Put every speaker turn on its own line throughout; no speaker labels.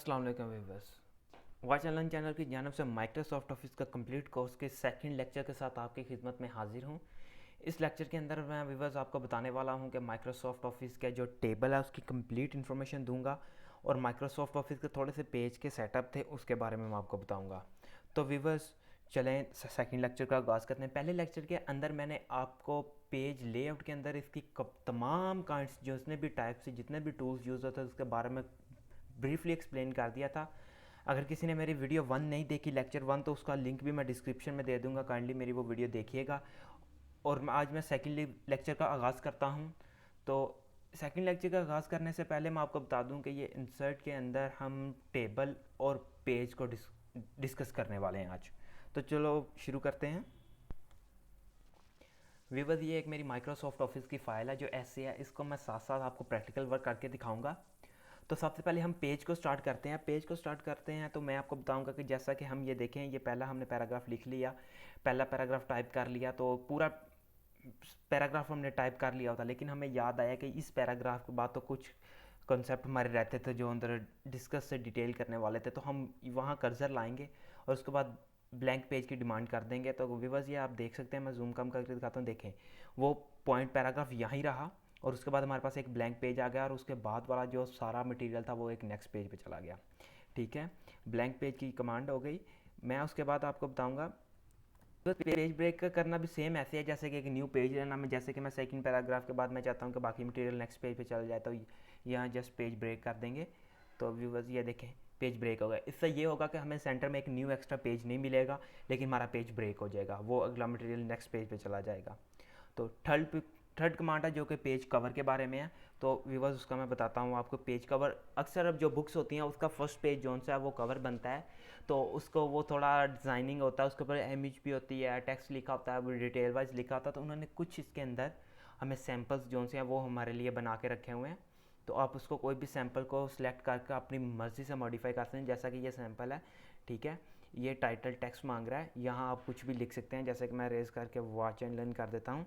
अस्सलाम वालेकुम viewers. Watch online channel की जानब से माइक्रोसॉफ्ट ऑफिस का कंप्लीट कोर्स के सेकंड लेक्चर के साथ आपकी खिदमत में हाजिर हूँ। इस लेक्चर के अंदर मैं व्यूअर्स आपको बताने वाला हूँ कि माइक्रोसॉफ्ट ऑफिस का जो टेबल है उसकी कंप्लीट इन्फॉर्मेशन दूंगा और माइक्रोसॉफ्ट ऑफिस के थोड़े से पेज के सेटअप थे उसके बारे में मैं आपको बताऊँगा। तो व्यूअर्स चलें सेकंड लेक्चर का आगाज़ करते हैं। पहले लेक्चर के अंदर मैंने आपको पेज लेआउट के अंदर इसकी तमाम काइंड्स जो जितने भी टाइप से जितने भी टूल्स यूज़ होते हैं उसके बारे में ब्रीफली एक्सप्लेन कर दिया था। अगर किसी ने मेरी वीडियो 1 नहीं देखी, लेक्चर 1, तो उसका लिंक भी मैं डिस्क्रिप्शन में दे दूंगा, काइंडली मेरी वो वीडियो देखिएगा। और आज मैं सेकंड लेक्चर का आगाज़ करता हूँ। तो सेकंड लेक्चर का आगाज़ करने से पहले मैं आपको बता दूं कि ये इंसर्ट के अंदर हम टेबल और पेज को डिस्कस करने वाले हैं आज। तो चलो शुरू करते हैं। व्यूअर्स, ये एक मेरी माइक्रोसॉफ्ट ऑफिस की फ़ाइल है जो ऐसे है, इसको मैं साथ साथ आपको प्रैक्टिकल वर्क करके दिखाऊंगा। तो सबसे पहले हम पेज को स्टार्ट करते हैं। पेज को स्टार्ट करते हैं तो मैं आपको बताऊंगा कि जैसा कि हम ये देखें, ये पहला हमने पैराग्राफ लिख लिया, पहला पैराग्राफ टाइप कर लिया, तो पूरा पैराग्राफ हमने टाइप कर लिया होता, लेकिन हमें याद आया कि इस पैराग्राफ के बाद तो कुछ कॉन्सेप्ट हमारे रहते थे जो अंदर डिस्कस से डिटेल करने वाले थे, तो हम वहाँ कर्सर लाएंगे और उसके बाद ब्लैंक पेज की डिमांड कर देंगे। तो व्यूअर्स ये आप देख सकते हैं, मैं जूम कम करके दिखाता हूँ, देखें वो पॉइंट पैराग्राफ यहाँ ही रहा और उसके बाद हमारे पास एक ब्लैंक पेज आ गया और उसके बाद वाला जो सारा मटेरियल था वो एक नेक्स्ट पेज पे चला गया। ठीक है, ब्लैंक पेज की कमांड हो गई। मैं उसके बाद आपको बताऊंगा तो पेज ब्रेक का करना भी सेम ऐसे है जैसे कि एक न्यू पेज लेना। मैं जैसे कि मैं सेकंड पैराग्राफ के बाद मैं चाहता हूँ कि बाकी मटेरियल नेक्स्ट पेज पे चल जाए, तो यहाँ जस्ट पेज ब्रेक कर देंगे। तो व्यूअर्स ये देखें, पेज ब्रेक हो गया। इससे ये होगा कि हमें सेंटर में एक न्यू एक्स्ट्रा पेज नहीं मिलेगा, लेकिन हमारा पेज ब्रेक हो जाएगा, वो अगला मटेरियल नेक्स्ट पेज पे चला जाएगा। तो थर्ड कमांड है जो कि पेज कवर के बारे में है। तो व्यूवर्स उसका मैं बताता हूँ आपको। पेज कवर अक्सर अब जो बुक्स होती हैं उसका फर्स्ट पेज जोन सा है वो कवर बनता है, तो उसको वो थोड़ा डिज़ाइनिंग होता है, उसके ऊपर इमेज भी होती है, टेक्स्ट लिखा होता है, वो डिटेल वाइज लिखा होता है। तो उन्होंने कुछ इसके अंदर हमें सैम्पल्स जोन से हैं वो हमारे लिए बना के रखे हुए हैं। तो आप उसको कोई भी सैम्पल को सिलेक्ट करके अपनी मर्ज़ी से मॉडिफाई कर सकते हैं। जैसा कि ये सैम्पल है, ठीक है, ये टाइटल टेक्स्ट मांग रहा है, यहाँ आप कुछ भी लिख सकते हैं। जैसे कि मैं रेज करके वॉच एंड लर्न कर देता हूँ।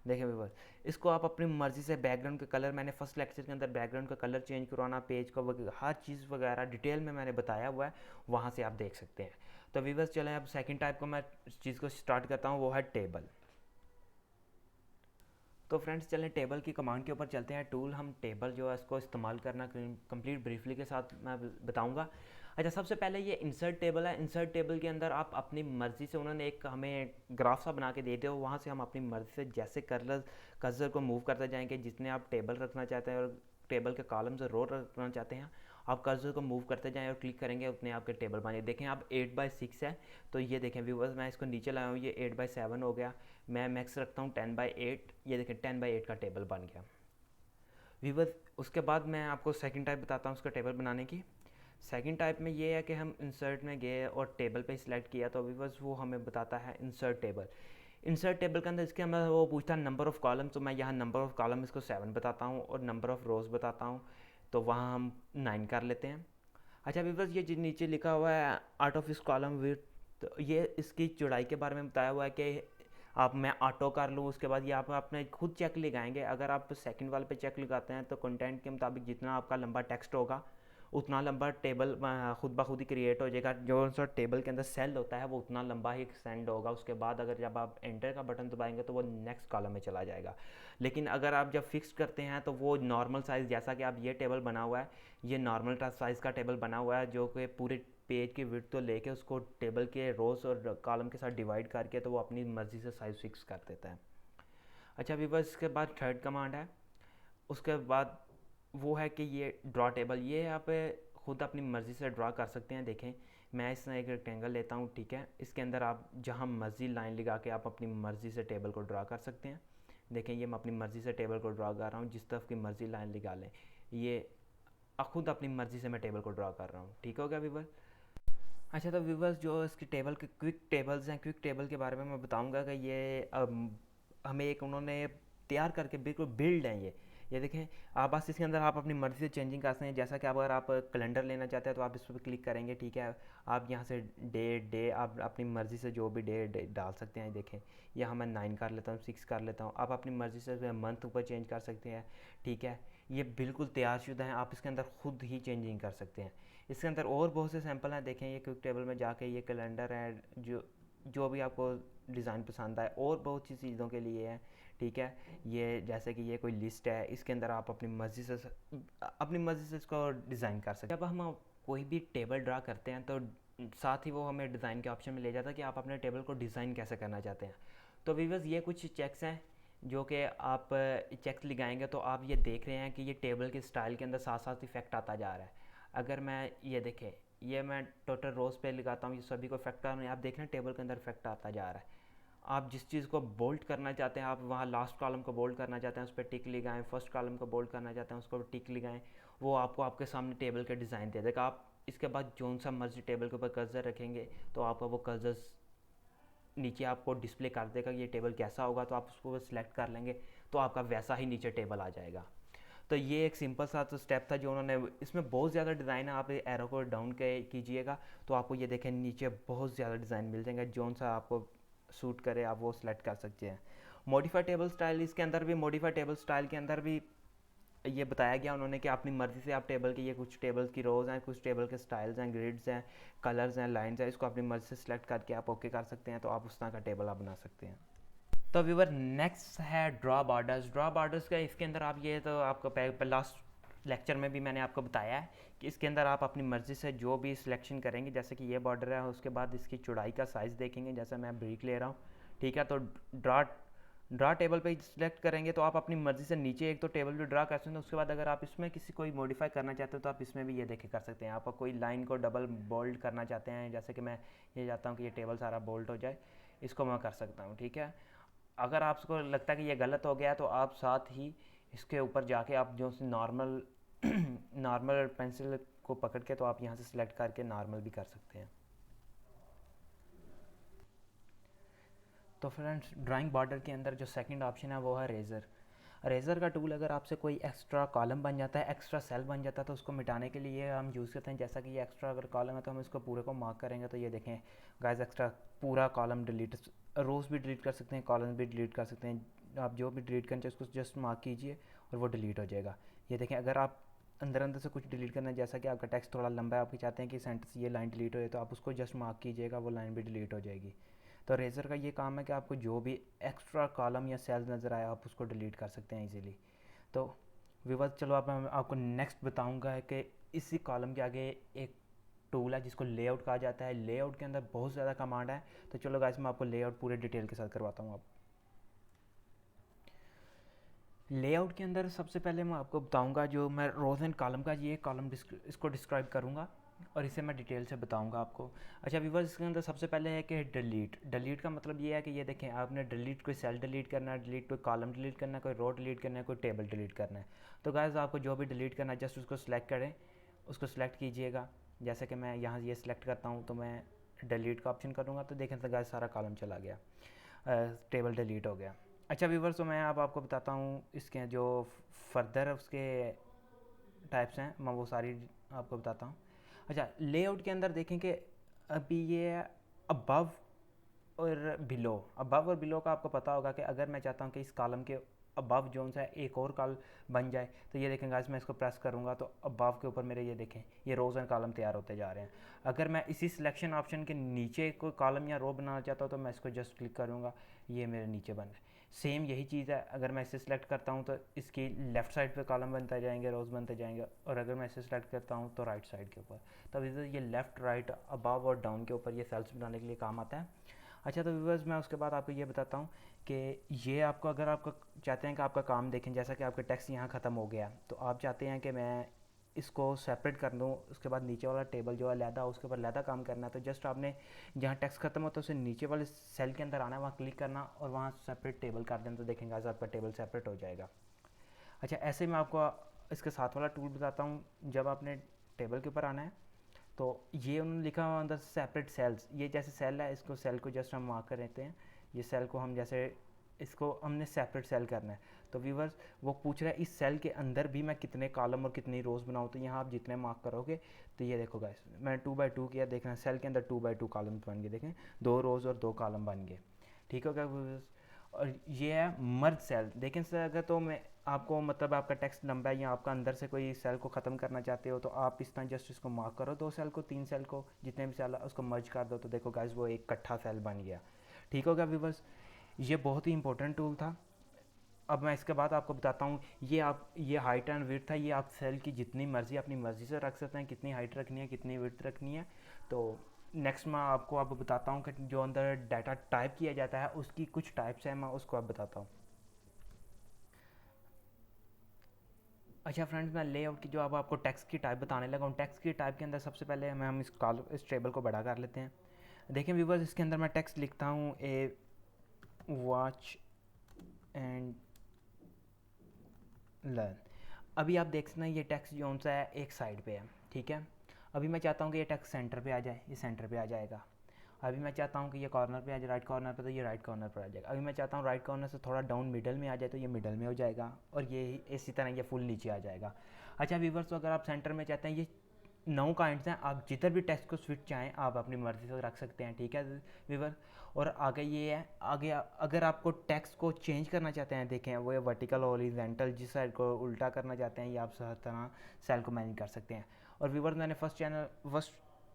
देखिए व्यूअर, इसको आप अपनी मर्ज़ी से बैकग्राउंड का कलर, मैंने फर्स्ट लेक्चर के अंदर बैकग्राउंड का कलर चेंज करवाना, पेज का हर चीज़ वगैरह डिटेल में मैंने बताया हुआ है, वहाँ से आप देख सकते हैं। तो व्यूअर्स चलें अब सेकंड टाइप को मैं इस चीज़ को स्टार्ट करता हूँ, वो है टेबल। तो फ्रेंड्स चलें टेबल की कमांड के ऊपर चलते हैं। टूल हम टेबल जो है इसको इस्तेमाल करना कंप्लीट ब्रीफली के साथ मैं बताऊंगा। अच्छा, सबसे पहले ये इंसर्ट टेबल है। इंसर्ट टेबल के अंदर आप अपनी मर्ज़ी से, उन्होंने एक हमें ग्राफ सा बना के दे दिया, वहाँ से हम अपनी मर्ज़ी से जैसे कर्सर को मूव करते जाएंगे, जितने आप टेबल रखना चाहते हैं और टेबल के कॉलम से रो रखना चाहते हैं, आप कर्सर को मूव करते जाएं और क्लिक करेंगे, उतने आपके टेबल बने। देखें आप 8/6 है, तो ये देखें व्यूवर्स, मैं इसको नीचे लाया हूँ, ये 8/7 हो गया। मैं मैक्स रखता हूँ 10/8, ये देखें 10/8 का टेबल बन गया व्यूवर्स। उसके बाद मैं आपको सेकंड टाइप बताता हूँ उसका टेबल बनाने की। सेकंड टाइप में ये है कि हम इंसर्ट में गए और टेबल पे सिलेक्ट किया, तो व्यूवर्स वो हमें बताता है इंसर्ट टेबल। इंसर्ट टेबल के अंदर इसके अंदर वो पूछता है नंबर ऑफ़ कॉलम, तो मैं यहाँ नंबर ऑफ़ कॉलम इसको 7 बताता हूँ और नंबर ऑफ़ रोज़ बताता हूँ, तो वहाँ हम 9 कर लेते हैं। अच्छा व्यूवर्स, ये जो नीचे लिखा हुआ है आर्ट ऑफ इस कॉलम विथ, तो ये इसकी चौड़ाई के बारे में बताया हुआ है कि आप, मैं ऑटो कर लूँ, उसके बाद ये आप अपने खुद चेक लगाएंगे। अगर आप सेकंड वाले पे चेक लगाते हैं तो कंटेंट के मुताबिक जितना आपका लंबा टेक्स्ट होगा उतना लंबा टेबल खुद ब खुद ही क्रिएट हो जाएगा। जो सा टेबल के अंदर सेल होता है वो उतना लंबा ही एक्सटेंड होगा। उसके बाद अगर जब आप एंटर का बटन दबाएंगे तो वो नेक्स्ट कॉलम में चला जाएगा। लेकिन अगर आप जब फिक्स करते हैं तो वो नॉर्मल साइज़, जैसा कि आप ये टेबल बना हुआ है, ये नॉर्मल साइज़ का टेबल बना हुआ है जो कि पूरे पेज की विड्थ तो लेके उसको टेबल के रोज़ और कॉलम के साथ डिवाइड करके तो वो अपनी मर्ज़ी से साइज़ फिक्स कर देता है। अच्छा व्यूअर्स, इसके बाद थर्ड कमांड है, उसके बाद वो है कि ये ड्रॉ टेबल, ये आप खुद अपनी मर्ज़ी से ड्रा कर सकते हैं। देखें मैं इसमें एक रेक्टेंगल लेता हूँ, ठीक है, इसके अंदर आप जहाँ मर्ज़ी लाइन लगा के आप अपनी मर्ज़ी से टेबल को ड्रा कर सकते हैं। देखें ये मैं अपनी मर्ज़ी से टेबल को ड्रा कर रहा हूँ, जिस तरफ की मर्ज़ी लाइन लगा लें, ये खुद अपनी मर्ज़ी से मैं टेबल को ड्रा कर रहा हूँ। ठीक हो गया व्यूवर। अच्छा, तो व्यूवर्स जो इसकी टेबल के क्विक टेबल्स हैं, क्विक टेबल के बारे में मैं बताऊंगा कि ये हमें एक उन्होंने तैयार करके बिल्कुल बिल्ड है ये देखें। आप बस इसके अंदर आप अपनी मर्ज़ी से चेंजिंग कर सकते हैं। जैसा कि अगर आप कैलेंडर लेना चाहते हैं तो आप इस पर क्लिक करेंगे, ठीक है, आप यहाँ से डे आप अपनी मर्ज़ी से जो भी डे डाल सकते हैं। देखें यहाँ मैं 9 कर लेता हूँ, 6 कर लेता हूँ, आप अपनी मर्ज़ी से मंथ ऊपर चेंज कर सकते हैं, ठीक है। ये बिल्कुल तैयारशुदा हैं, आप इसके अंदर खुद ही चेंजिंग कर सकते हैं। इसके अंदर और बहुत से सैंपल हैं, देखें ये क्विक टेबल में जाके ये कैलेंडर है, जो जो भी आपको डिज़ाइन पसंद आए, और बहुत सी चीज़ों के लिए है। ठीक है, ये जैसे कि ये कोई लिस्ट है, इसके अंदर आप अपनी मर्ज़ी से इसको डिज़ाइन कर सकते हैं। जब हम कोई भी टेबल ड्रा करते हैं तो साथ ही वो हमें डिज़ाइन के ऑप्शन में ले जाता है कि आप अपने टेबल को डिज़ाइन कैसे करना चाहते हैं। तो व्यूअर्स ये कुछ चेक्स हैं जो कि आप चेक्स लगाएंगे तो आप ये देख रहे हैं कि ये टेबल के स्टाइल के अंदर साथ साथ इफेक्ट आता जा रहा है। अगर मैं ये देखें, ये मैं टोटल रोज़ पे लगाता हूँ, ये सभी को इफेक्ट आ रहे हैं, आप देख रहे हैं टेबल के अंदर इफेक्ट आता जा रहा है। आप जिस चीज़ को बोल्ड करना चाहते हैं, आप वहाँ लास्ट कॉलम को बोल्ड करना चाहते हैं उस पर टिक लगाएं, फर्स्ट कॉलम को बोल्ड करना चाहते हैं उसको टिक लगाएं, वो आपको आपके सामने टेबल का डिज़ाइन दे देगा। आप इसके बाद जो सा मर्जी टेबल के ऊपर कर्सर रखेंगे तो आपका वो कर्सर नीचे आपको डिस्प्ले कर देगा कि ये टेबल कैसा होगा, तो आप उसको सिलेक्ट कर लेंगे तो आपका वैसा ही नीचे टेबल आ जाएगा। तो ये एक सिंपल सा तो स्टेप था जो उन्होंने, इसमें बहुत ज़्यादा डिज़ाइन है, आप एरो को डाउन कीजिएगा तो आपको ये देखें नीचे बहुत ज़्यादा डिज़ाइन मिल जाएंगे, जो सा आपको सूट करे आप वो सिलेक्ट कर सकते हैं। मॉडिफाई टेबल स्टाइल, इसके अंदर भी मॉडिफाई टेबल स्टाइल के अंदर भी ये बताया गया उन्होंने कि अपनी मर्ज़ी से आप टेबल के, ये कुछ टेबल की रोज़ हैं, कुछ टेबल के स्टाइल्स हैं, ग्रिड्स हैं, कलर्स हैं, लाइंस हैं, इसको अपनी मर्ज़ी से सिलेक्ट करके आप ओके कर सकते हैं, तो आप उस तरह का टेबल आप बना सकते हैं। तो व्यूअर नेक्स्ट है ड्रॉ बॉर्डर्स। ड्रॉ बॉर्डर्स का इसके अंदर आप ये, तो आपको लास्ट लेक्चर में भी मैंने आपको बताया है कि इसके अंदर आप अपनी मर्ज़ी से जो भी सिलेक्शन करेंगे, जैसे कि ये बॉर्डर है, उसके बाद इसकी चौड़ाई का साइज़ देखेंगे, जैसे मैं ब्रीक ले रहा हूँ। ठीक है, तो ड्रा टेबल पे सिलेक्ट करेंगे तो आप अपनी मर्ज़ी से नीचे एक तो टेबल भी ड्रा कर सकते हैं, उसके बाद अगर आप इसमें किसी कोई मॉडिफाई करना चाहते हो तो आप इसमें भी ये देखे कर सकते हैं। आप कोई लाइन को डबल बोल्ड करना चाहते हैं, जैसे कि मैं ये चाहता हूँ कि ये टेबल सारा बोल्ड हो जाए, इसको मैं कर सकता हूँ। ठीक है, अगर आपको लगता है कि ये गलत हो गया तो आप साथ ही इसके ऊपर जाके आप जो नॉर्मल नॉर्मल पेंसिल को पकड़ के तो आप यहाँ से सिलेक्ट करके नॉर्मल भी कर सकते हैं। तो फ्रेंड्स, ड्राइंग बॉर्डर के अंदर जो सेकंड ऑप्शन है वो है रेज़र। रेज़र का टूल, अगर आपसे कोई एक्स्ट्रा कॉलम बन जाता है, एक्स्ट्रा सेल बन जाता है, तो उसको मिटाने के लिए हम यूज़ करते हैं। जैसा कि ये एक्स्ट्रा अगर कॉलम है तो हम इसको पूरे को मार्क करेंगे तो ये देखें गाइस, एक्स्ट्रा पूरा कॉलम डिलीट, रोज़ भी डिलीट कर सकते हैं, कॉलम भी डिलीट कर सकते हैं। आप जो भी डिलीट करना चाहिए उसको जस्ट मार्क कीजिए और वो डिलीट हो जाएगा। ये देखें, अगर आप अंदर अंदर से कुछ डिलीट करना है, जैसा कि आपका टेक्स्ट थोड़ा लंबा है, आप चाहते हैं कि सेंटेंस ये लाइन डिलीट हो जाए, तो आप उसको जस्ट मार्क कीजिएगा, वो लाइन भी डिलीट हो जाएगी। तो रेज़र का ये काम है कि आपको जो भी एक्स्ट्रा कॉलम या सेल्स नज़र आए आप उसको डिलीट कर सकते हैं इजीली। तो व्यूअर्स, चलो अब मैं आपको नेक्स्ट बताऊंगा है कि इसी कॉलम के आगे एक टूल है जिसको लेआउट कहा जाता है। लेआउट के अंदर बहुत ज़्यादा कमांड है, तो चलो गाइस मैं आपको लेआउट पूरे डिटेल के साथ करवाता हूँ। अब लेआउट के अंदर सबसे पहले मैं आपको बताऊंगा, जो मैं रोज़ एंड कॉलम का ये कॉलम इसको डिस्क्राइब करूंगा और इसे मैं डिटेल से बताऊंगा आपको। अच्छा व्यूअर्स, इसके अंदर सबसे पहले है कि डिलीट। डिलीट का मतलब ये है कि ये देखें, आपने डिलीट कोई सेल डिलीट करना है, डिलीट कोई कॉलम डिलीट करना है, कोई रो डिलीट करना है, कोई टेबल डिलीट करना है। तो गाइस आपको जो भी डिलीट करना है जस्ट उसको सिलेक्ट करें, उसको सिलेक्ट कीजिएगा। जैसे कि मैं यहाँ ये सिलेक्ट करता हूँ तो मैं डिलीट का ऑप्शन करूँगा तो देखें तो गाइस सारा कॉलम चला गया, टेबल डिलीट हो गया। अच्छा व्यूवर्स, तो मैं अब आपको बताता हूँ इसके जो फर्दर उसके टाइप्स हैं, मैं वो सारी आपको बताता हूँ। अच्छा, लेआउट के अंदर देखें कि अभी ये अबव और बिलो, अबव और बिलो का आपको पता होगा कि अगर मैं चाहता हूँ कि इस कॉलम के अबव जोन सा एक और कॉल बन जाए, तो ये देखें गाइस, मैं इसको प्रेस करूँगा तो अबव के ऊपर मेरे ये देखें ये रोज़ एंड कॉलम तैयार होते जा रहे हैं। अगर मैं इसी सिलेक्शन ऑप्शन के नीचे कोई कॉलम या रो बनाना चाहता हूँ तो मैं इसको जस्ट क्लिक करूँगा, ये मेरे नीचे बन रहा है। सेम यही चीज़ है, अगर मैं इसे सिलेक्ट करता हूँ तो इसकी लेफ़्ट साइड पे कॉलम बनते जाएंगे, रोज़ बनते जाएंगे, और अगर मैं इसे सिलेक्ट करता हूँ तो राइट साइड के ऊपर। तब ये लेफ़्ट राइट अबव और डाउन के ऊपर ये सेल्स बनाने के लिए काम आता है। अच्छा, तो व्यूअर्स मैं उसके बाद आपको ये बताता हूँ कि ये आपको, अगर आपका चाहते हैं कि आपका काम देखें, जैसा कि आपका टेक्स्ट यहाँ ख़त्म हो गया तो आप चाहते हैं कि मैं इसको सेपरेट कर दूँ, उसके बाद नीचे वाला टेबल जो है लैदा, उसके ऊपर लैदा काम करना है, तो जस्ट आपने जहाँ टेक्स्ट खत्म होता है उससे नीचे वाले सेल के अंदर आना है, वहाँ क्लिक करना और वहाँ सेपरेट टेबल कर देना, तो देखेंगे आज आपका टेबल सेपरेट हो जाएगा। अच्छा, ऐसे मैं आपको इसके साथ वाला टूल बताता हूँ। जब आपने टेबल के ऊपर आना है तो ये उन्होंने लिखा हुआ अंदर सेपरेट सेल्स, ये जैसे सेल है, इसको सेल को जस्ट हम मार्क कर देते हैं। ये सेल को हम जैसे इसको हमने सेपरेट सेल करना है, तो व्यूवर्स वो पूछ रहा है इस सेल के अंदर भी मैं कितने कॉलम और कितनी रोज़ बनाऊँ, तो यहाँ आप जितने मार्क करोगे, तो ये देखो गाइस मैंने 2x2 किया, देखना सेल के अंदर 2x2 कॉलम बन गए, देखें 2 रोज़ और 2 कॉलम बन गए। ठीक हो गया व्यूवर्स। और ये है मर्ज सेल, देखें सर, अगर तो मैं
आपको मतलब आपका टेक्स्ट लंबा है या आपका अंदर से कोई सेल को ख़त्म करना चाहते हो तो आप इस तरह जस्ट इसको मार्क करो, 2 सेल को 3 सेल को, जितने भी सेल है उसको मर्ज कर दो, तो देखो गाइस वो एक इकट्ठा सेल बन गया। ठीक हो गया व्यूवर्स, ये बहुत ही इंपॉर्टेंट टूल था। अब मैं इसके बाद आपको बताता हूँ, ये हाइट एंड विड्थ था, ये आप सेल की जितनी मर्ज़ी अपनी मर्ज़ी से रख सकते हैं, कितनी हाइट रखनी है कितनी विड्थ रखनी है। तो नेक्स्ट मैं आपको अब बताता हूँ कि जो अंदर डाटा टाइप किया जाता है उसकी कुछ टाइप्स हैं, मैं उसको अब बताता हूँ। अच्छा फ्रेंड्स, मैं लेआउट की जो अब आपको टेक्स्ट की टाइप बताने लगा हूँ। टेक्स्ट की टाइप के अंदर सबसे पहले हम इस टेबल को बड़ा कर लेते हैं। देखें व्यूवर्स, इसके अंदर मैं टेक्स्ट लिखता हूँ ए वॉच एंड लर्न। अभी आप देख सकते हैं ये टेक्स्ट जो सा है एक साइड पे है, ठीक है। अभी मैं चाहता हूँ कि ये टेक्स्ट सेंटर पे आ जाए, ये सेंटर पे आ जाएगा। अभी मैं चाहता हूँ कि ये कॉर्नर पे आ जाए, राइट कॉर्नर पे, तो ये राइट कॉर्नर पर आ जाएगा। अभी मैं चाहता हूँ राइट कॉर्नर से थोड़ा डाउन मिडल में आ जाए, तो ये मिडल में हो जाएगा, और ये इसी तरह ये फुल नीचे आ जाएगा। अच्छा व्यूवर्स, तो अगर आप सेंटर में चाहते हैं, ये 9 काइंड्स हैं, आप जिधर भी टेक्स्ट को स्विच चाहें आप अपनी मर्ज़ी से रख सकते हैं, ठीक है व्यूवर। और आगे ये है, आगे अगर आपको टेक्स्ट को चेंज करना चाहते हैं, देखें वो वर्टिकल हॉरिजॉन्टल जिस साइड को उल्टा करना चाहते हैं, ये आप हर तरह सेल को मैनेज कर सकते हैं। और व्यूवर, मैंने फर्स्ट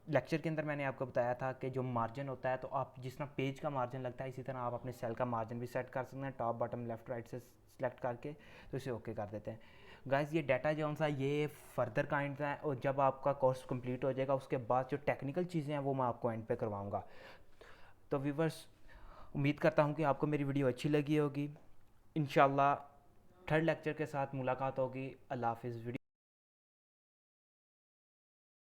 लेक्चर के अंदर मैंने आपको बताया था कि जो मार्जिन होता है, तो आप जिस तरह पेज का मार्जिन लगता है इसी तरह आप अपने सेल का मार्जिन भी सेट कर सकते हैं, टॉप बॉटम लेफ्ट राइट से सिलेक्ट करके, तो इसे ओके कर देते हैं। गाइस, ये डाटा जो सा ये फर्दर काइंड है, और जब आपका कोर्स कंप्लीट हो जाएगा उसके बाद जो टेक्निकल चीज़ें हैं वो मैं आपको एंड पे करवाऊँगा। तो व्यूवर्स, उम्मीद करता हूँ कि आपको मेरी वीडियो अच्छी लगी होगी। इंशाल्लाह थर्ड लेक्चर के साथ मुलाकात होगी। अल्लाह हाफिज़। वीडियो